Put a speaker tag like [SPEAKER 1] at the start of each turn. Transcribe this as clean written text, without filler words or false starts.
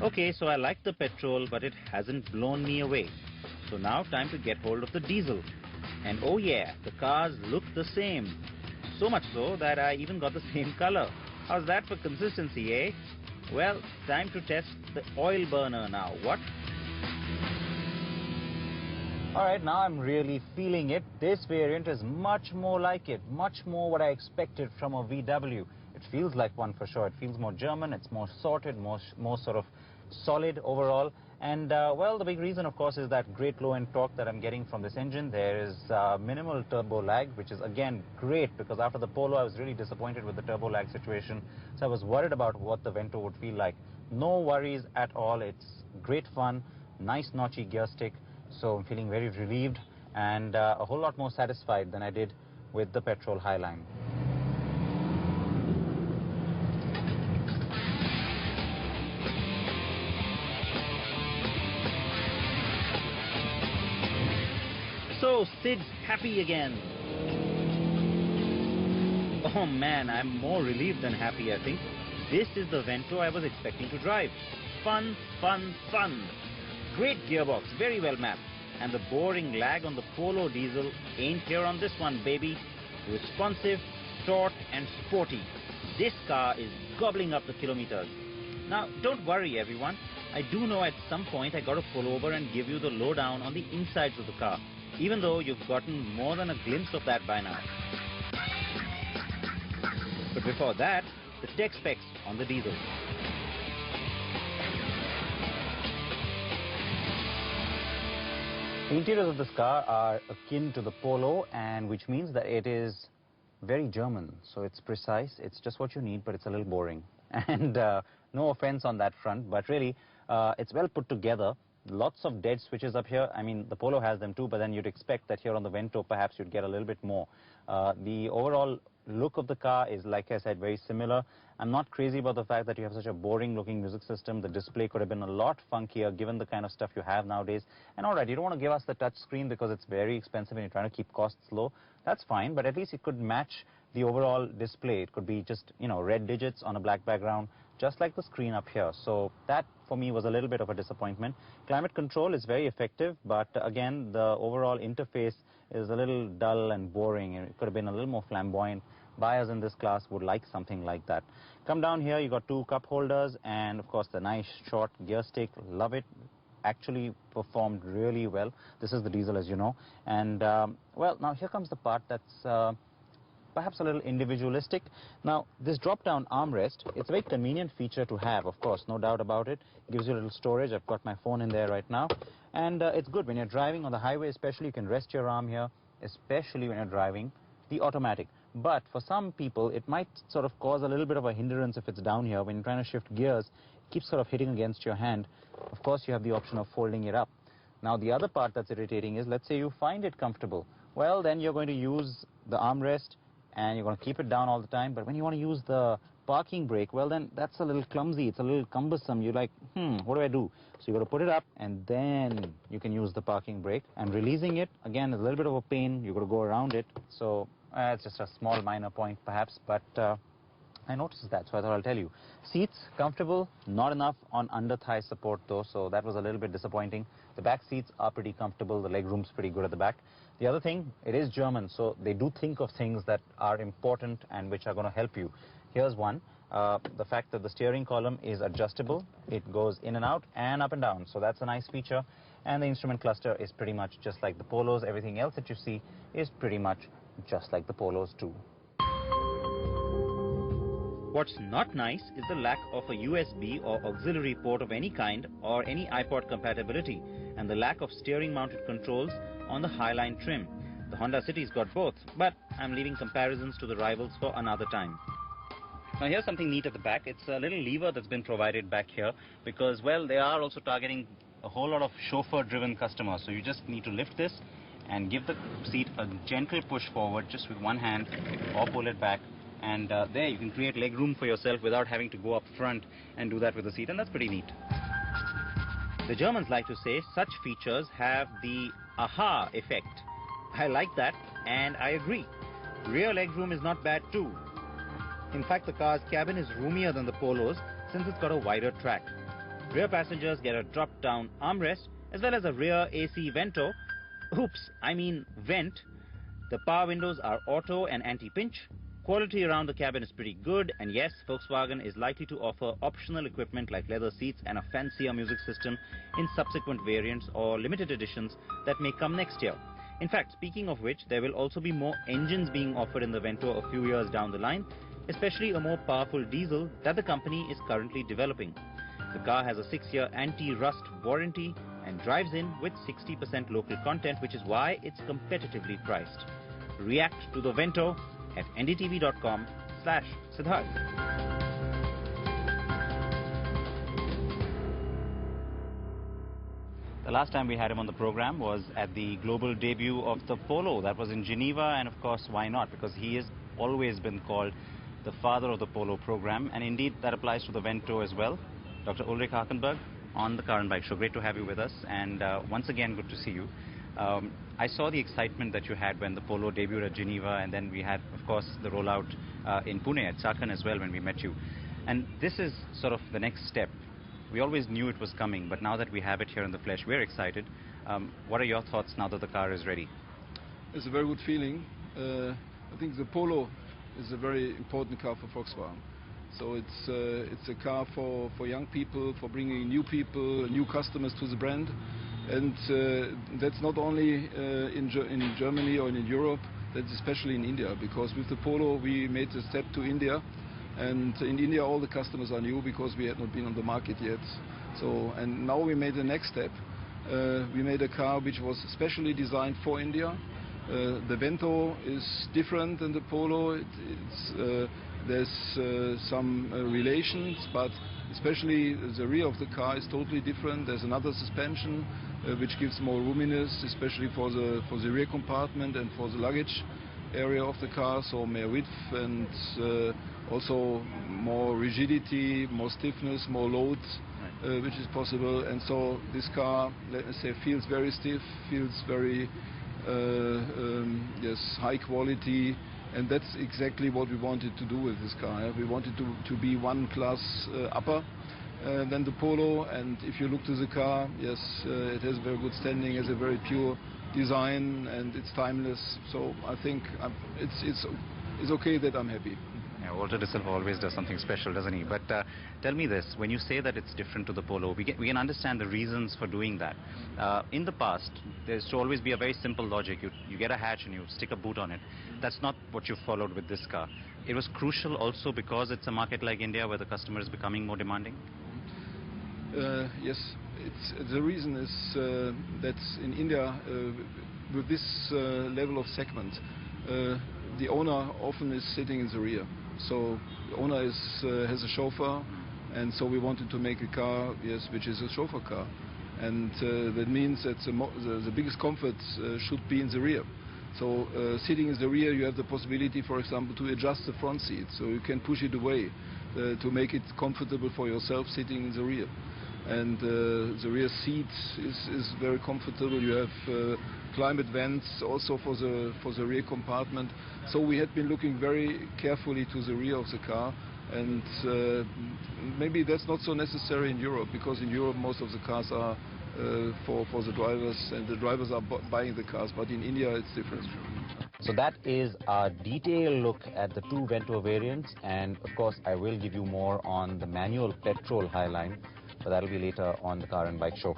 [SPEAKER 1] Okay, so I like the petrol, but it hasn't blown me away. So now time to get hold of the diesel. And oh yeah, the cars look the same. So much so that I even got the same color. How's that for consistency, eh? Well, time to test the oil burner now. What? Alright, now I'm really feeling it. This variant is much more like it, much more what I expected from a VW. It feels like one for sure. It feels more German, it's more sorted, more sort of solid overall. And well, the big reason, of course, is that great low-end torque that I'm getting from this engine. There is minimal turbo lag, which is again great, because after the Polo I was really disappointed with the turbo lag situation. So I was worried about what the Vento would feel like. No worries at all. It's great fun, nice notchy gear stick. So I'm feeling very relieved and a whole lot more satisfied than I did with the petrol Highline. So Sid's happy again. Oh man, I'm more relieved than happy, I think. This is the Vento I was expecting to drive. Fun, fun, fun. Great gearbox, very well mapped. And the boring lag on the Polo diesel ain't here on this one, baby. Responsive, taut and sporty. This car is gobbling up the kilometers. Now, don't worry everyone. I do know at some point I gotta pull over and give you the lowdown on the insides of the car, even though you've gotten more than a glimpse of that by now. But before that, the tech specs on the diesel. The interiors of this car are akin to the Polo, and which means that it is very German. So it's precise, it's just what you need, but it's a little boring. And no offense on that front, but really, it's well put together. Lots of dead switches up here. I mean, the Polo has them too, but then you'd expect that here on the Vento, perhaps you'd get a little bit more. The overall look of the car is, like I said, very similar. I'm not crazy about the fact that you have such a boring looking music system. The display could have been a lot funkier given the kind of stuff you have nowadays. And all right, you don't want to give us the touch screen because it's very expensive and you're trying to keep costs low. That's fine, but at least it could match the overall display. It could be just, you know, red digits on a black background, just like the screen up here. So that for me was a little bit of a disappointment. Climate control is very effective, but again, the overall interface is a little dull and boring. It could have been a little more flamboyant. Buyers in this class would like something like that. Come down here, you got two cup holders and of course the nice short gear stick. Love it. Actually performed really well. This is the diesel, as you know. And well, now here comes the part that's perhaps a little individualistic. Now, this drop-down armrest, it's a very convenient feature to have, of course, no doubt about it. It gives you a little storage. I've got my phone in there right now. And it's good when you're driving on the highway, especially. You can rest your arm here, especially when you're driving the automatic. But for some people, it might sort of cause a little bit of a hindrance if it's down here. When you're trying to shift gears, it keeps sort of hitting against your hand. Of course, you have the option of folding it up. Now, the other part that's irritating is, let's say you find it comfortable. Well, then you're going to use the armrest and you're going to keep it down all the time. But when you want to use the parking brake, well, then that's a little clumsy. It's a little cumbersome. You're like, what do I do? So you've got to put it up, and then you can use the parking brake. And releasing it, again, is a little bit of a pain. You've got to go around it. So it's just a small minor point, perhaps. But I noticed that, so I thought I'll tell you. Seats, comfortable, not enough on under-thigh support, though. So that was a little bit disappointing. The back seats are pretty comfortable. The leg room's pretty good at the back. The other thing, it is German, so they do think of things that are important and which are going to help you. Here's one, the fact that the steering column is adjustable. It goes in and out and up and down, so that's a nice feature. And the instrument cluster is pretty much just like the Polos. Everything else that you see is pretty much just like the Polos too. What's not nice is the lack of a USB or auxiliary port of any kind or any iPod compatibility, and the lack of steering mounted controls on the Highline trim. The Honda City's got both, but I'm leaving comparisons to the rivals for another time. Now here's something neat at the back. It's a little lever that's been provided back here because, well, they are also targeting a whole lot of chauffeur-driven customers. So you just need to lift this and give the seat a gentle push forward just with one hand or pull it back. And there you can create leg room for yourself without having to go up front and do that with the seat, and that's pretty neat. The Germans like to say such features have the aha effect. I like that, and I agree. Rear legroom is not bad too. In fact, the car's cabin is roomier than the Polo's since it's got a wider track. Rear passengers get a drop-down armrest as well as a rear AC Vento. Oops, I mean vent. The power windows are auto and anti-pinch. Quality around the cabin is pretty good, and yes, Volkswagen is likely to offer optional equipment like leather seats and a fancier music system in subsequent variants or limited editions that may come next year. In fact, speaking of which, there will also be more engines being offered in the Vento a few years down the line, especially a more powerful diesel that the company is currently developing. The car has a 6-year anti-rust warranty and drives in with 60% local content, which is why it's competitively priced. React to the Vento at ndtv.com/Siddharth. The last time we had him on the program was at the global debut of the Polo. That was in Geneva, and of course, why not? Because he has always been called the father of the Polo program, and indeed that applies to the Vento as well. Dr. Ulrich Hakenberg on the Car and Bike Show. Great to have you with us, and once again, good to see you. I saw the excitement that you had when the Polo debuted at Geneva, and then we had, of course, the rollout in Pune at Chakan as well when we met you. And this is sort of the next step. We always knew it was coming, but now that we have it here in the flesh, we're excited. What are your thoughts now that the car is ready?
[SPEAKER 2] It's a very good feeling. I think the Polo is a very important car for Volkswagen. So it's a car for young people, for bringing new people, new customers to the brand. And that's not only in Germany or in Europe, that's especially in India, because with the Polo we made a step to India, and in India all the customers are new because we had not been on the market yet. So, and now we made the next step. We made a car which was specially designed for India. The Vento is different than the Polo. There's some relations, but especially the rear of the car is totally different. There's another suspension which gives more roominess, especially for the rear compartment and for the luggage area of the car, so more width and also more rigidity, more stiffness, more load, which is possible. And so this car, let us say, feels very stiff, feels very high quality, and that's exactly what we wanted to do with this car. We wanted to be one class upper than the Polo, and if you look to the car, yes, it has very good standing, has a very pure design, and it's timeless. So I think it's okay that I'm happy.
[SPEAKER 1] Yeah, Walter de Silva always does something special, doesn't he? But tell me this, when you say that it's different to the Polo, we can understand the reasons for doing that. In the past, there used to always be a very simple logic. You get a hatch and you stick a boot on it. That's not what you followed with this car. It was crucial also because it's a market like India where the customer is becoming more demanding?
[SPEAKER 2] Yes, the reason is that in India, with this level of segment, the owner often is sitting in the rear. So the owner has a chauffeur, and so we wanted to make a car, yes, which is a chauffeur car. And that means that the biggest comfort should be in the rear. So sitting in the rear, you have the possibility, for example, to adjust the front seat, so you can push it away to make it comfortable for yourself sitting in the rear. And the rear seat is very comfortable. You have climate vents also for the rear compartment. So we had been looking very carefully to the rear of the car, and maybe that's not so necessary in Europe, because in Europe most of the cars are for the drivers, and the drivers are buying the cars, but in India it's different.
[SPEAKER 1] So that is a detailed look at the two Vento variants, and of course I will give you more on the manual petrol Highline, but that'll be later on the Car and Bike Show.